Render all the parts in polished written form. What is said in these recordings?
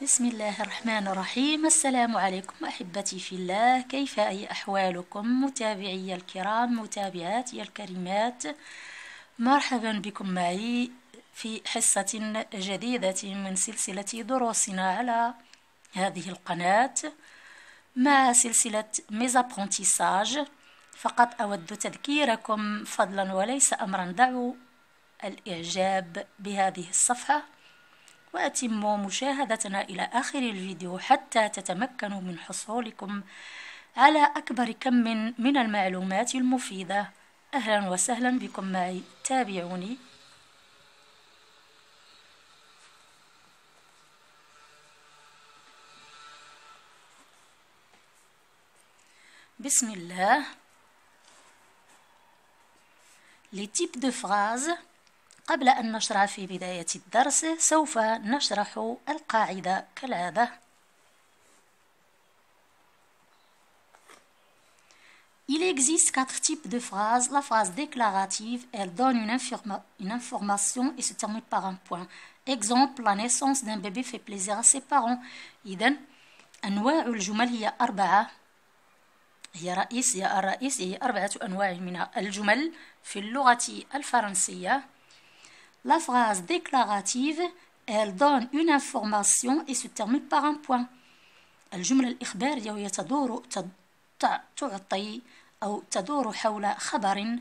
بسم الله الرحمن الرحيم. السلام عليكم أحبتي في الله، كيف أي أحوالكم متابعي الكرام، متابعاتي الكريمات؟ مرحبا بكم معي في حصة جديدة من سلسلة دروسنا على هذه القناة مع سلسلة ميزابرونتيساج. فقط أود تذكيركم فضلا وليس أمرا، دعوا الإعجاب بهذه الصفحة وأتموا مشاهدتنا إلى آخر الفيديو حتى تتمكنوا من حصولكم على أكبر كم من المعلومات المفيدة. أهلا وسهلا بكم معي، تابعوني. بسم الله. Les types de phrases. قبل أن نشرع في بداية الدرس سوف نشرح القاعدة كالعادة. Il existe 4 types de phrases. La phrase déclarative, elle donne une information et se termine par un point. Exemple, la naissance d'un bébé fait plaisir à ses parents. إذن أنواع الجمل هي 4. هي 4 أنواع من الجمل في اللغة الفرنسية. La phrase déclarative, elle donne une information et se termine par un point. الجملة الإخبارية وهي تعطي أو تدور حول خبر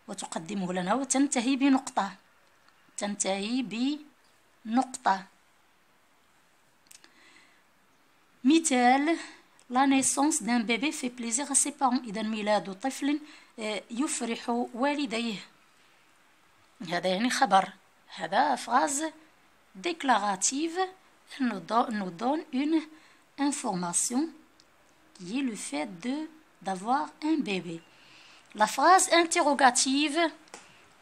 وتقدمه لنا وتنتهي بنقطة. مثال: La naissance d'un bébé fait plaisir à ses parents. إذا ميلاد طفل يفرح والديه. هذا يعني خبر. هذا phrase déclarative. nous donne une information qui est le fait d'avoir un bébé. La phrase interrogative,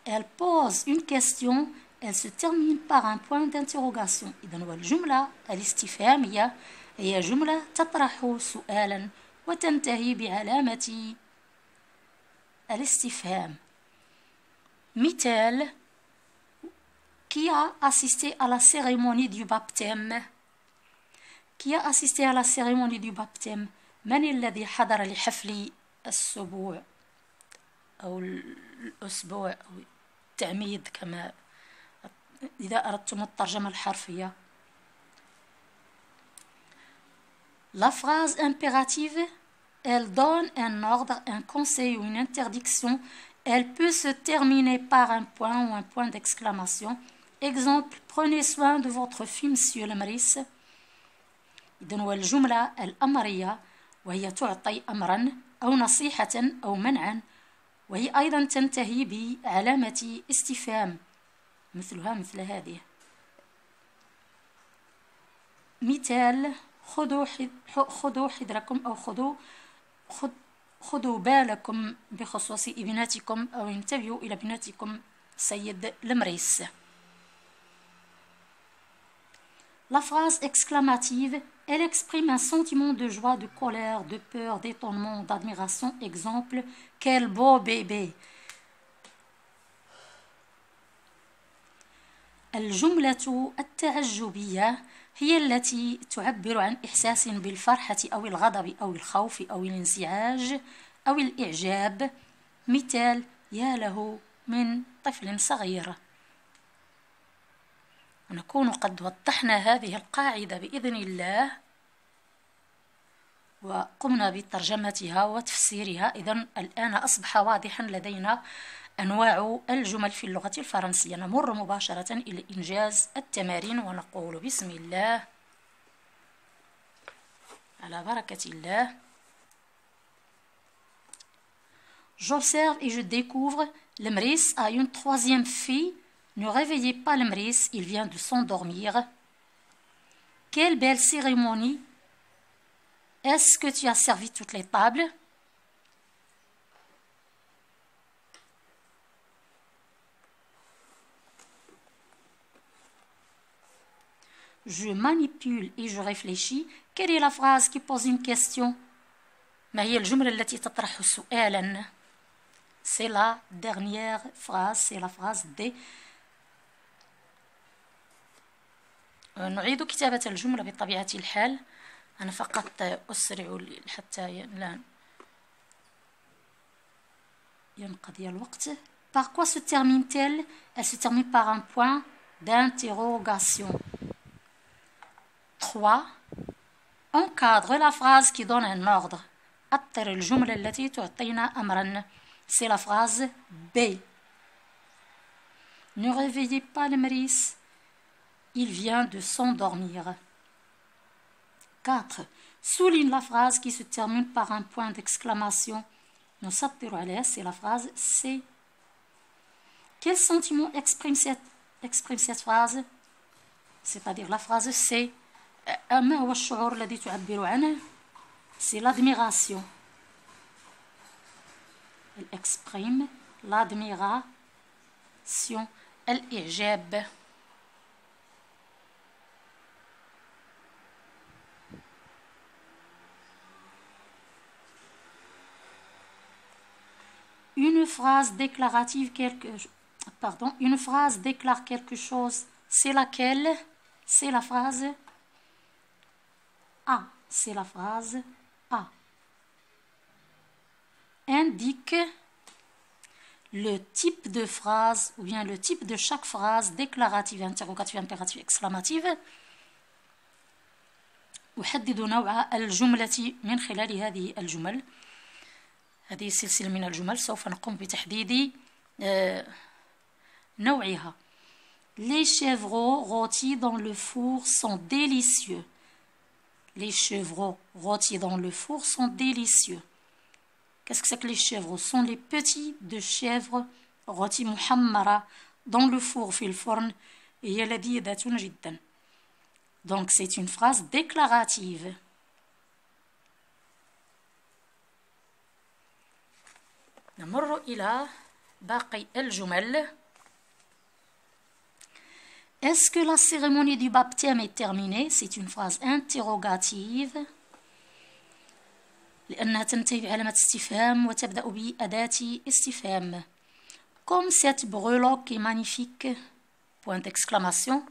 elle pose une question, elle se termine par un point d'interrogation. إذن والجملة الاستفهامية هي جملة تطرح سؤالا وتنتهي بعلامة الاستفهام. مثال: Qui a assisté à la cérémonie du baptême? Qui a assisté à la cérémonie du baptême? من الذي حضر لحفل السبوع أو الأسبوع أو التعميد كما إذا أردتم الترجمة الحرفية. La phrase impérative, elle donne un ordre, un conseil ou une interdiction. Elle peut se terminer par un point ou un point d'exclamation. Exemple: prenez soin de votre fille, monsieur Lemris. إذن والجملة الأمرية وهي تعطي أمرا أو نصيحة أو منعا، وهي أيضا تنتهي بعلامة استفهام مثلها مثل هذه. مثال: خذوا حذركم أو خذوا بالكم بخصوص ابنتكم أو انتبهوا إلى ابنتكم سيد المريس. La phrase exclamative, elle exprime un sentiment de joie, de colère, de peur, d'étonnement, d'admiration. Exemple: quel beau bébé. الجملة التعجبية هي التي تعبر عن إحساس بالفرحة أو الغضب أو الخوف أو الانزعاج أو الإعجاب. مثال: يا له من طفل صغير. نكون قد وضحنا هذه القاعدة بإذن الله وقمنا بترجمتها وتفسيرها. إذن الآن أصبح واضحا لدينا أنواع الجمل في اللغة الفرنسية. نمر مباشرة إلى إنجاز التمارين ونقول بسم الله على بركة الله. J'observe et je découvre Lemris a une 3e fille. Ne réveillez pas Lemris, il vient de s'endormir. Quelle belle cérémonie. Est-ce que tu as servi toutes les tables? Je manipule et je réfléchis. Quelle est la phrase qui pose une question? ما هي الجملة التي تطرح سؤالا؟ C'est la dernière phrase, c'est la phrase D. نعيد كتابة الجملة بطبيعة الحال. أنا فقط أسرع حتى لا ينقضي الوقت. Par quoi se termine-t-elle? Elle se termine par un point d'interrogation. 3. Encadre la phrase qui donne un ordre. أطر الجملة التي تعطينا أمرا. C'est la phrase B. Ne réveillez pas le Maurice. Il vient de s'endormir. 4. Souligne la phrase qui se termine par un point d'exclamation. نسطر عليها. C'est la phrase C. Quel sentiment exprime cette phrase? C'est-à-dire la phrase C. ما هو الشعور الذي تعبر عنه؟ C'est l'admiration. Elle exprime l'admiration. الإعجاب. Une phrase déclarative une phrase déclare quelque chose. C'est laquelle? C'est la phrase A. C'est la phrase A. Indique le type de phrase ou bien le type de chaque phrase déclarative, interrogative, impérative, exclamative. أحدد نوع الجملة من خلال هذه الجمل. هذه سلسلة من الجمل سوف نقوم بتحديد نوعها. Les chevreaux rôtis dans le four sont délicieux. Les chevreaux rôtis dans le four sont délicieux. Qu'est-ce que c'est que les chevreaux? Ce sont les petits de chèvres rôtis محمرة dans le four في الفرن. هي لذيذة جدا. Donc c'est une phrase déclarative. نمر إلى باقي الجمل. Est-ce que la cérémonie du baptême est terminée? C'est une phrase interrogative لأنها تنتهي بعلامة استفهام وتبدأ بأداة استفهام. Comme cette breloque est magnifique. Point d'exclamation.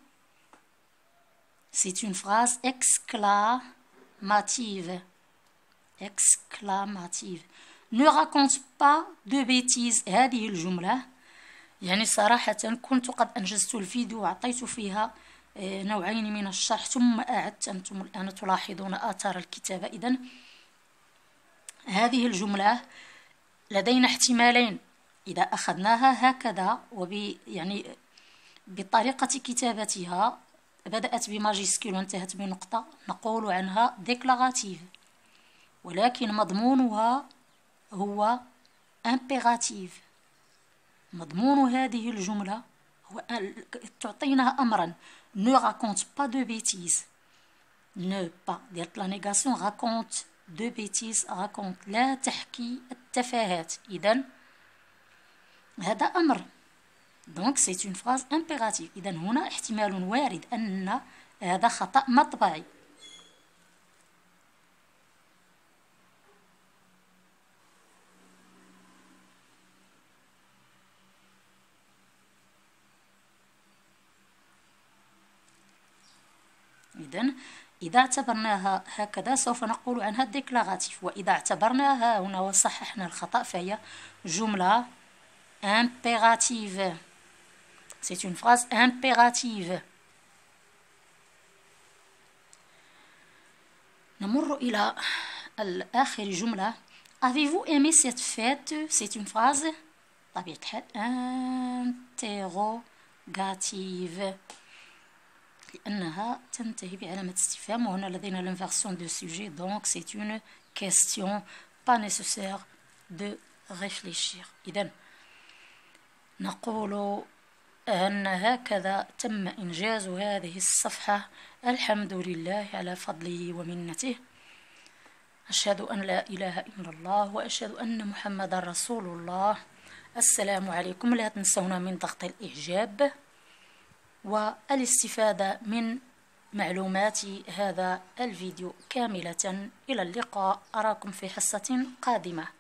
C'est une phrase exclamative. Exclamative. Ne raconte pas de bêtises. هذه الجملة يعني صراحة كنت قد أنجزت الفيديو وأعطيت فيها نوعين من الشرح ثم أعدت. أنتم الآن تلاحظون آثار الكتابة. إذن هذه الجملة لدينا احتمالين إذا أخذناها هكذا يعني بطريقة كتابتها بدأت بماجيسكول وانتهت بنقطة نقول عنها déclarative. ولكن مضمونها هو impérative. مضمون هذه الجملة هو تعطينا أمرا. ne raconte pas de bêtises. ne pas ديال la négation raconte de bêtises. raconte لا تحكي التفاهات. إذن هذا أمر. donc c'est une phrase impérative. إذن هنا احتمال وارد أن هذا خطأ مطبعي. إذن إذا اعتبرناها هكذا سوف نقول عنها déclaratif. وإذا اعتبرناها هنا وصححنا الخطأ فهي جملة impérative. C'est une phrase impérative. نمر إلى آخر جملة. Avez-vous aimé cette fête? C'est une phrase طبيعة الحال interrogative لأنها تنتهي بعلامة استفهام وهنا لدينا l'inversion de sujet. donc c'est une question. pas nécessaire de réfléchir. إذن نقول أن هكذا تم إنجاز هذه الصفحة. الحمد لله على فضله ومنته. أشهد أن لا إله إلا الله وأشهد أن محمد رسول الله. السلام عليكم. لا تنسونا من ضغط الإعجاب والاستفادة من معلومات هذا الفيديو كاملة. إلى اللقاء. أراكم في حصة قادمة.